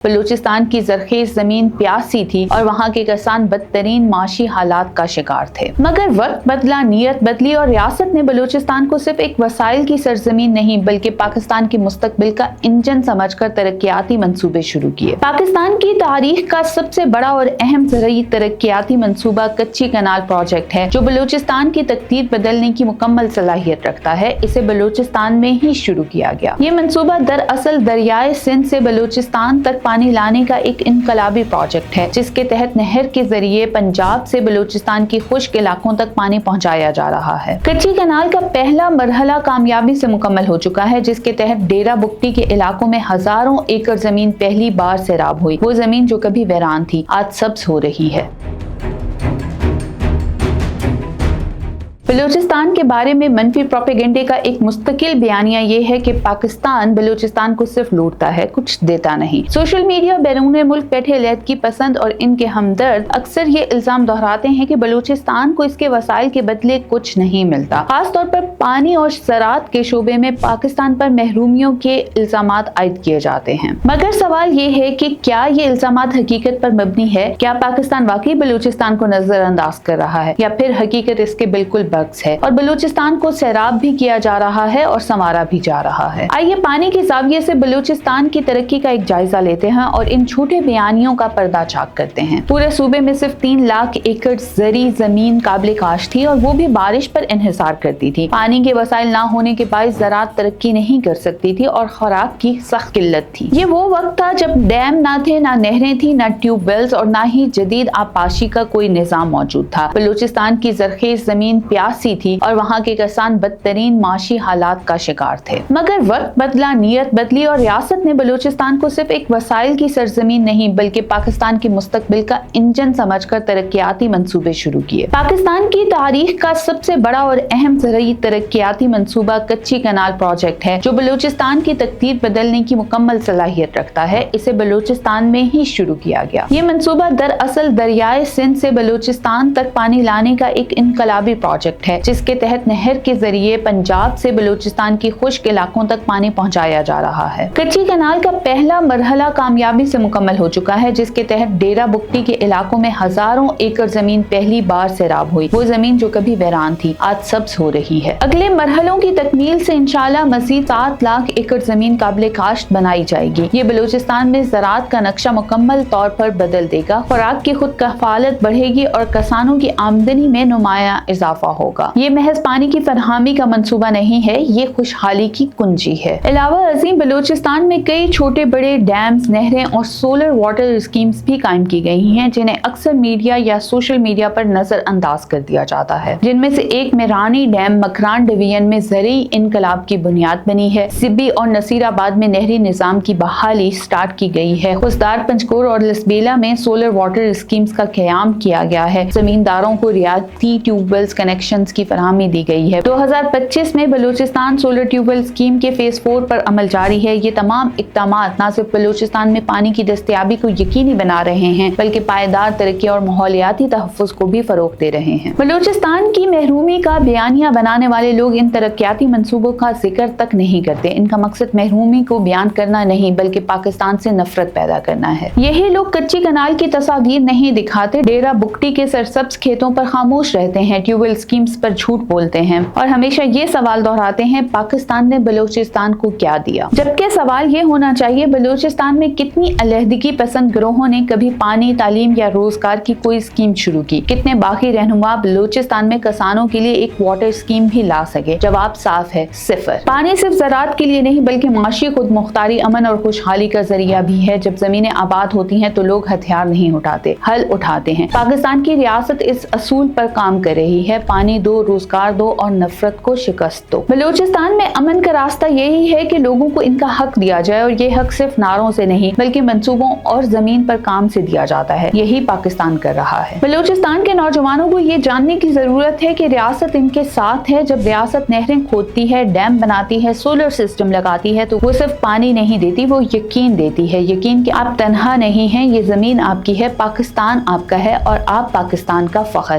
بلوچستان کی زرخیز زمین پیاسی تھی اور وہاں کے کسان بدترین معاشی حالات کا شکار تھے، مگر وقت بدلا، نیت بدلی اور ریاست نے بلوچستان کو صرف ایک وسائل کی سرزمین نہیں بلکہ پاکستان کے مستقبل کا انجن سمجھ کر ترقیاتی منصوبے شروع کیے۔ پاکستان کی تاریخ کا سب سے بڑا اور اہم زرعی ترقیاتی منصوبہ کچی کنال پروجیکٹ ہے، جو بلوچستان کی تقدیر بدلنے کی مکمل صلاحیت رکھتا ہے۔ اسے بلوچستان میں ہی شروع کیا گیا۔ یہ منصوبہ دراصل دریائے سندھ سے بلوچستان تک پانی لانے کا ایک انقلابی پروجیکٹ ہے، جس کے تحت نہر کے ذریعے پنجاب سے بلوچستان کی خشک علاقوں تک پانی پہنچایا جا رہا ہے۔ کچی کنال کا پہلا مرحلہ کامیابی سے مکمل ہو چکا ہے، جس کے تحت ڈیرہ بگٹی کے علاقوں میں ہزاروں ایکڑ زمین پہلی بار سیراب ہوئی۔ وہ زمین جو کبھی ویران تھی آج سبز ہو رہی ہے۔ بلوچستان کے بارے میں منفی پروپیگنڈے کا ایک مستقل بیانیہ یہ ہے کہ پاکستان بلوچستان کو صرف لوٹتا ہے، کچھ دیتا نہیں۔ سوشل میڈیا بیرون ملک بیٹھے علیحدگی پسند اور ان کے ہمدرد اکثر یہ الزام دہراتے ہیں کہ بلوچستان کو اس کے وسائل کے بدلے کچھ نہیں ملتا۔ خاص طور پر پانی اور زراعت کے شعبے میں پاکستان پر محرومیوں کے الزامات عائد کیے جاتے ہیں، مگر سوال یہ ہے کہ کیا یہ الزامات حقیقت پر مبنی ہے؟ کیا پاکستان واقعی بلوچستان کو نظر انداز کر رہا ہے، یا پھر حقیقت اس کے بالکل ہے اور بلوچستان کو سیراب بھی کیا جا رہا ہے اور سنوارا بھی جا رہا ہے؟ آئیے پانی کے زاویے سے بلوچستان کی ترقی کا ایک جائزہ لیتے ہیں اور ان جھوٹے بیانیوں کا پردہ چاک کرتے ہیں۔ پورے صوبے میں صرف 3 لاکھ ایکڑ زرعی زمین قابل کاشت تھی اور وہ بھی بارش پر انحصار کرتی تھی۔ پانی کے وسائل نہ ہونے کے باعث زراعت ترقی نہیں کر سکتی تھی اور خوراک کی سخت قلت تھی۔ یہ وہ وقت تھا جب ڈیم نہ تھے، نہ نہریں تھی، نہ ٹیوب ویلز اور نہ ہی جدید آبپاشی کا کوئی نظام موجود تھا۔ بلوچستان کی زرخیز زمین پیاسی تھی اور وہاں کے کسان بدترین معاشی حالات کا شکار تھے، مگر وقت بدلا، نیت بدلی اور ریاست نے بلوچستان کو صرف ایک وسائل کی سرزمین نہیں بلکہ پاکستان کے مستقبل کا انجن سمجھ کر ترقیاتی منصوبے شروع کیے۔ پاکستان کی تاریخ کا سب سے بڑا اور اہم زرعی ترقیاتی منصوبہ کچی کنال پروجیکٹ ہے، جو بلوچستان کی تقدیر بدلنے کی مکمل صلاحیت رکھتا ہے۔ اسے بلوچستان میں ہی شروع کیا گیا۔ یہ منصوبہ دراصل دریائے سندھ سے بلوچستان تک پانی لانے کا ایک انقلابی پروجیکٹ ہے، جس کے تحت نہر کے ذریعے پنجاب سے بلوچستان کی خشک علاقوں تک پانی پہنچایا جا رہا ہے۔ کچی کنال کا پہلا مرحلہ کامیابی سے مکمل ہو چکا ہے، جس کے تحت ڈیرہ بگٹی کے علاقوں میں ہزاروں ایکڑ زمین پہلی بار سیراب ہوئی۔ وہ زمین جو کبھی ویران تھی آج سبز ہو رہی ہے۔ اگلے مرحلوں کی تکمیل سے انشاءاللہ مزید 7 لاکھ ایکڑ زمین قابل کاشت بنائی جائے گی۔ یہ بلوچستان میں زراعت کا نقشہ مکمل طور پر بدل دے گا، خوراک کی خود کفالت بڑھے گی اور کسانوں کی آمدنی میں نمایاں اضافہ ہوگا۔ یہ محض پانی کی فراہمی کا منصوبہ نہیں ہے، یہ خوشحالی کی کنجی ہے۔ علاوہ ازیں بلوچستان میں کئی چھوٹے بڑے ڈیمز، نہریں اور سولر واٹر اسکیمز بھی قائم کی گئی ہیں، جنہیں اکثر میڈیا یا سوشل میڈیا پر نظر انداز کر دیا جاتا ہے۔ جن میں سے ایک میرانی ڈیم مکران ڈویژن میں زرعی انقلاب کی بنیاد بنی ہے۔ سبی اور نصیر آباد میں نہری نظام کی بحالی سٹارٹ کی گئی ہے۔ خضدار، پنجگور اور لسبیلا میں سولر واٹر اسکیمز کا قیام کیا گیا ہے۔ زمینداروں کو رعایتی ٹیوب ویلز کنیکشنز کی فراہمی دی گئی ہے۔ 2025 میں Balochistan solar tube well scheme کے فیز 4 پر عمل جاری ہے۔ یہ تمام اقدامات نہ صرف بلوچستان میں پانی کی دستیابی کو یقینی بنا رہے ہیں بلکہ پائیدار ترقی اور ماحولیاتی تحفظ کو بھی فروغ دے رہے ہیں۔ بلوچستان کی محرومی کا بیانیہ بنانے والے لوگ ان ترقیاتی منصوبوں کا ذکر تک نہیں کرتے۔ ان کا مقصد محرومی کو بیان کرنا نہیں بلکہ پاکستان سے نفرت پیدا کرنا ہے۔ یہی لوگ کچی کنال کی تصاویر نہیں دکھاتے، ڈیرہ بگٹی کے سرسبز کھیتوں پر خاموش رہتے ہیں، ٹیوب ویل اسکیمز پر جھوٹ بولتے ہیں اور ہمیشہ یہ سوال دہراتے ہیں پاکستان نے بلوچستان کو کیا دیا، جبکہ سوال یہ ہونا چاہیے بلوچستان میں کتنی علیحدگی پسند گروہوں نے کبھی پانی، تعلیم یا روزگار کی کوئی اسکیم شروع کی؟ کتنے باقی رہنما بلوچستان میں کسانوں کے لیے ایک واٹر اسکیم بھی لا سکے؟ جواب صاف ہے، صفر۔ پانی صرف زراعت کے لیے نہیں بلکہ معاشی خود مختاری، امن اور خوشحالی کا ذریعہ بھی ہے۔ جب زمینیں آباد ہوتی ہیں تو لوگ ہتھیار نہیں اٹھاتے، حل اٹھاتے ہیں۔ پاکستان کی ریاست اس اصول پر کام کر رہی ہے، پانی دو، روزگار دو اور نفرت کو شکست دو۔ بلوچستان میں امن کا راستہ یہی ہے کہ لوگوں کو ان کا حق دیا جائے، اور یہ حق صرف نعروں سے نہیں بلکہ منصوبوں اور زمین پر کام سے دیا جاتا ہے۔ یہی پاکستان کر رہا ہے۔ بلوچستان کے نوجوانوں کو یہ جاننے کی ضرورت ہے کہ ریاست ان کے ساتھ ہے۔ جب ریاست نہریں کھودتی ہے، ڈیم بناتی ہے، سولر سسٹم لگاتی ہے تو وہ صرف پانی نہیں دیتی، وہ یقین دیتی ہے، یقین کہ آپ تنہا نہیں ہیں، یہ زمین آپ کی ہے، پاکستان آپ کا ہے اور آپ پاکستان کا فخر